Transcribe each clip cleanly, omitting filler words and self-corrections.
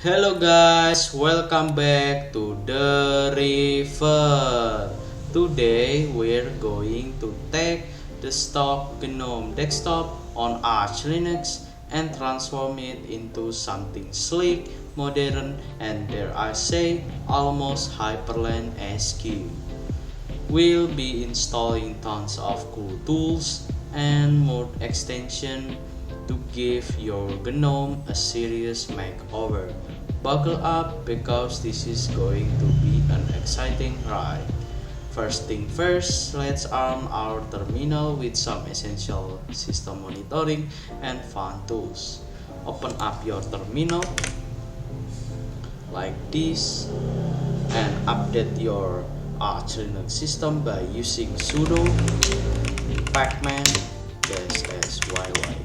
Hello guys, welcome back to the river. Today we're going to take the stock GNOME desktop on Arch Linux and transform it into something sleek, modern, and dare I say, almost Hyperland-esque. We'll be installing tons of cool tools and more extensions to give your GNOME a serious makeover. Buckle up because this is going to be an exciting ride. First thing first, let's arm our terminal with some essential system monitoring and fun tools. Open up your terminal like this and update your Arch Linux system by using sudo pacman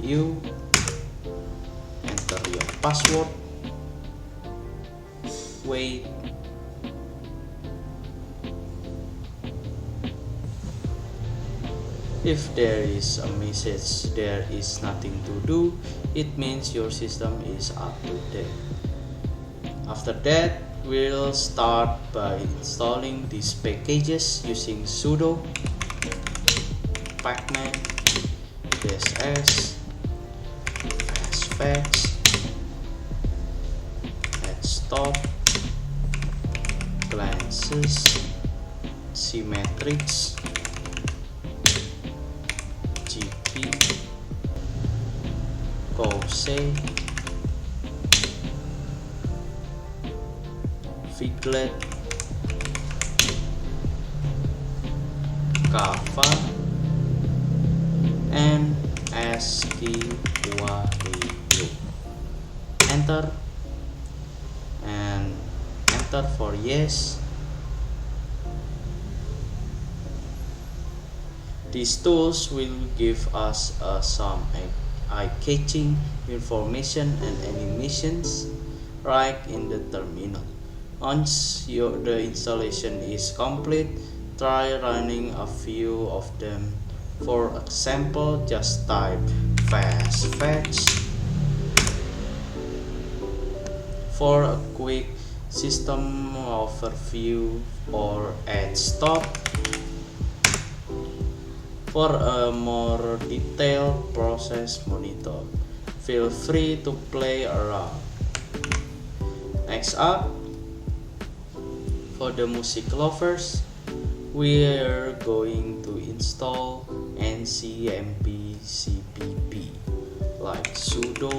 -yyuu. Enter your password. Wait. If there is a message there is nothing to do, it means your system is up to date. After that, we'll start by installing these packages using sudo pacman -s fastfetch htop glances cmatrix gping figlet cava and enter and enter for yes. These tools will give us some eye-catching information and animations right in the terminal. Once the installation is complete, try running a few of them. For example, just type fastfetch for a quick system overview or htop for a more detailed process monitor. Feel free to play around. Next up, for the music lovers, we're going to install NCMPCPP like sudo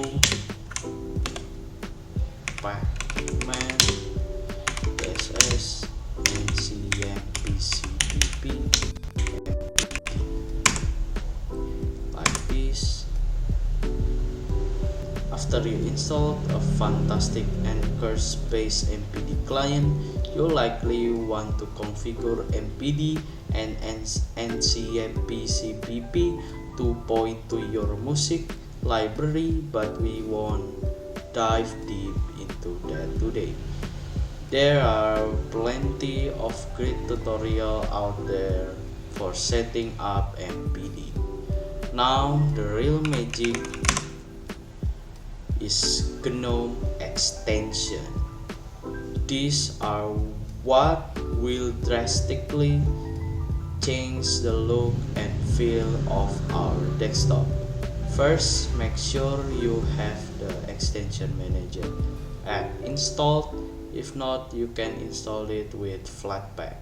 pacman ss NCMPCPP like this. After you installed a fantastic Anchor-based MPD client, you likely want to configure MPD and NCMPCPP to point to your music library, but we won't dive deep into that today. There are plenty of great tutorials out there for setting up MPD. Now the real magic is GNOME Extension. These are what will drastically change the look and feel of our desktop. First, make sure you have the Extension Manager app installed. If not, you can install it with Flatpak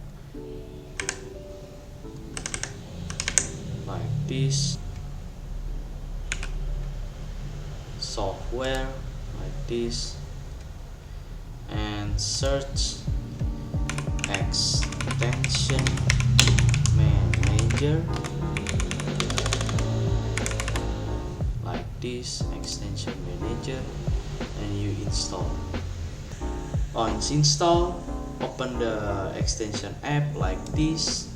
like this. Software like this and search Extension Manager like this, Extension Manager, and you install. Once installed, open the extension app like this.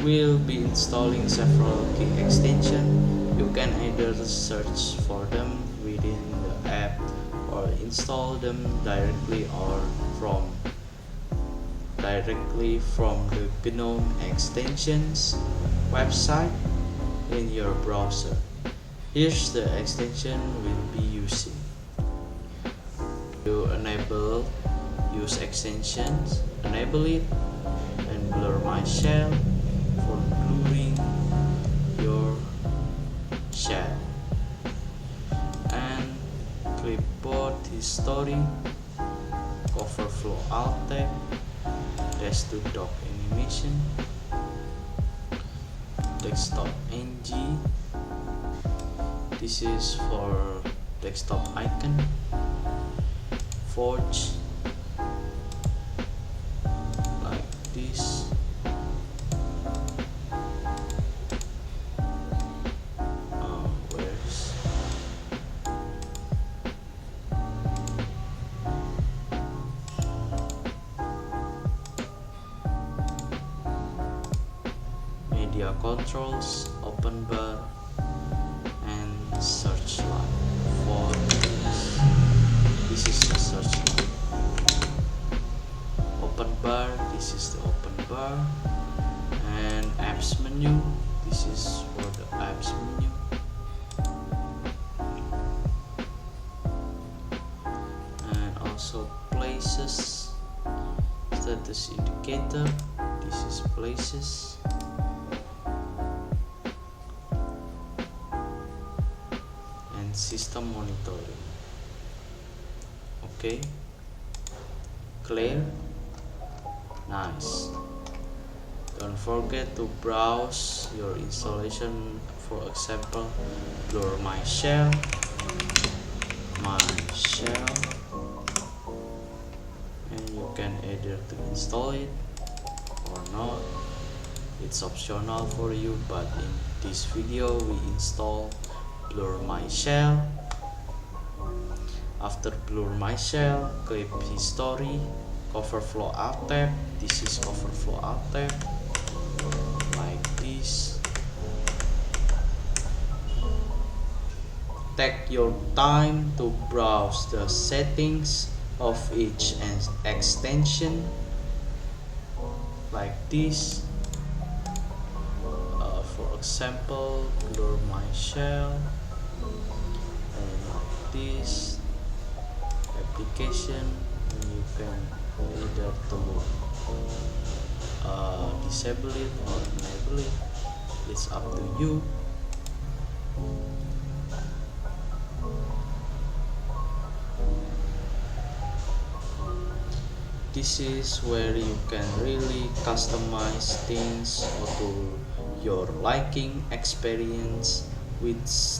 We'll be installing several key extensions. You can either search for them within the app or install them directly from the GNOME Extensions website in your browser. Here's the extension we'll be using. You enable use extensions, enable it, and blur my shell for blurring your shell. And Clipboard History, overflow alt tab, dash to dock animation, desktop ng. This is for desktop icon, forge like this. Where's media controls, open bar, and searchlight. For this is the searchlight. Open bar, this is the open bar, and apps menu, this is for the apps menu. And also places, status indicator, this is places. System monitoring. Okay, clear, nice. Don't forget to browse your installation. For example, blur my shell, and you can either to install it or not. It's optional for you, but in this video we install blur my shell. After blur my shell, clip history, overflow alt tab. This is overflow alt tab, like this. Take your time to browse the settings of each extension, like this. For example, blur my shell, and like this. Application, and you can either to disable it or enable it. It's up to you. This is where you can really customize things or to your liking, experience with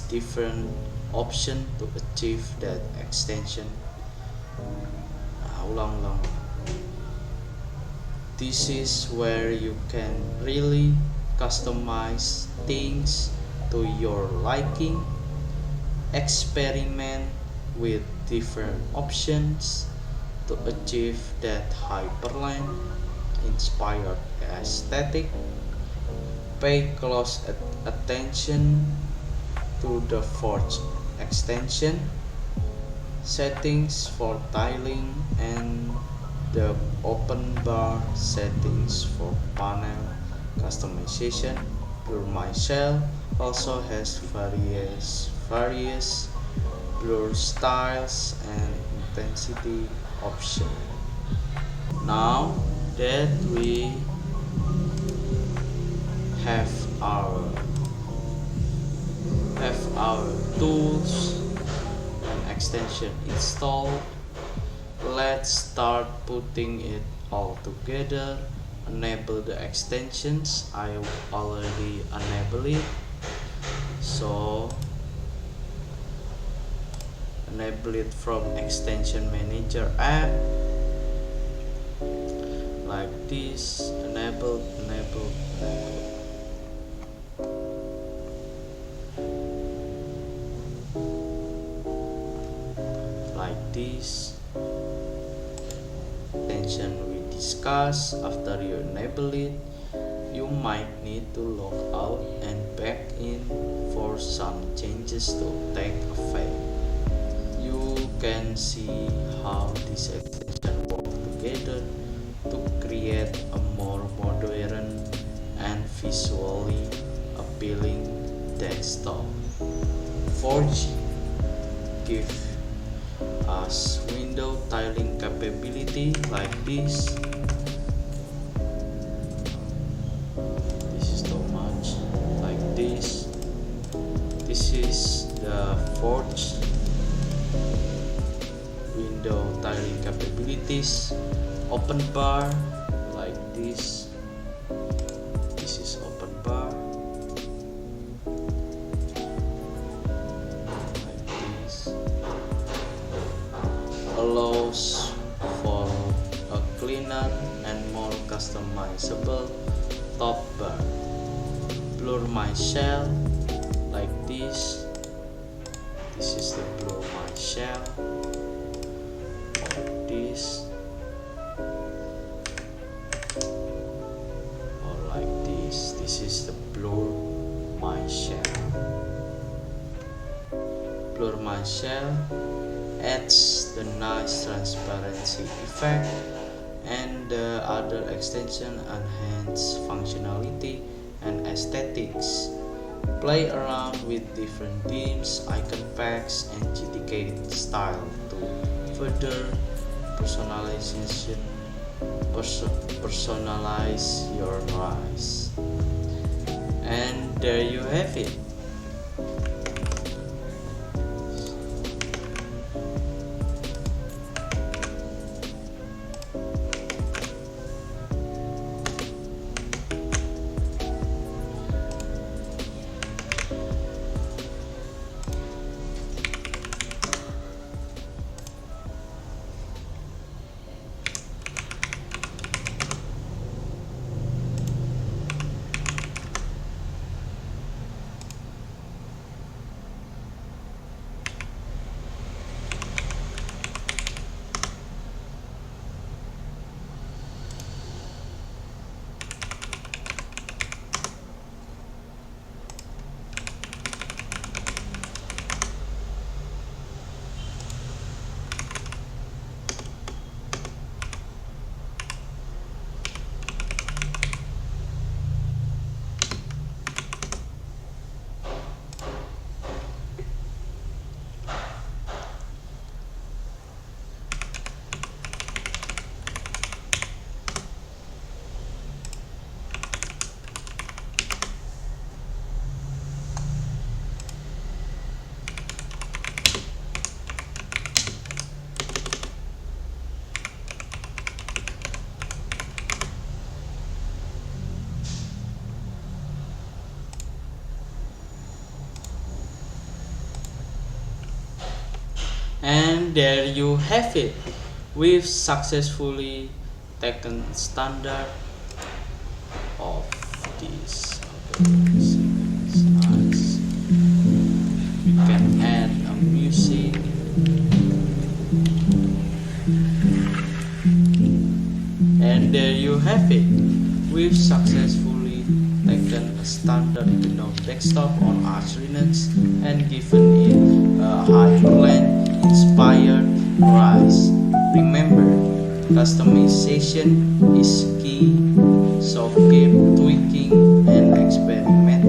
different option to achieve that extension. This is where you can really customize things to your liking, experiment with different options to achieve that Hyperland-inspired aesthetic. Pay close attention to the Forge extension, settings for tiling, and the open bar settings for panel customization. Blur my shell also has various blur styles and intensity option. Now that we have our tools and extension installed, let's start putting it all together. Enable the extensions. I already enabled it, so enable it from extension manager app, like this. Enable. Like this. Extension we discuss. After you enable it, you might need to log out and back in for some changes to take effect. You can see how this extension work together to create a more modern and visually appealing desktop. Forge give as window tiling capability like this. This is too much, like this. This is the fourth window tiling capabilities. Open bar like this. This is open bar like this. Allows for a cleaner and more customizable top bar. Blur my shell like this. This is the blur my shell. Or this. Or like this. This is the blur my shell. Blur my shell adds the nice transparency effect, and the other extension enhance functionality and aesthetics. Play around with different themes, icon packs, and GTK style to further personalize your Rice. And there you have it. And there you have it. We've successfully taken standard of this. Nice. We can add a music. And there you have it. We've successfully taken a standard GNOME desktop on Arch Linux and given it a Hyperland-inspired Rice. Remember, customization is key, so keep tweaking and experimenting.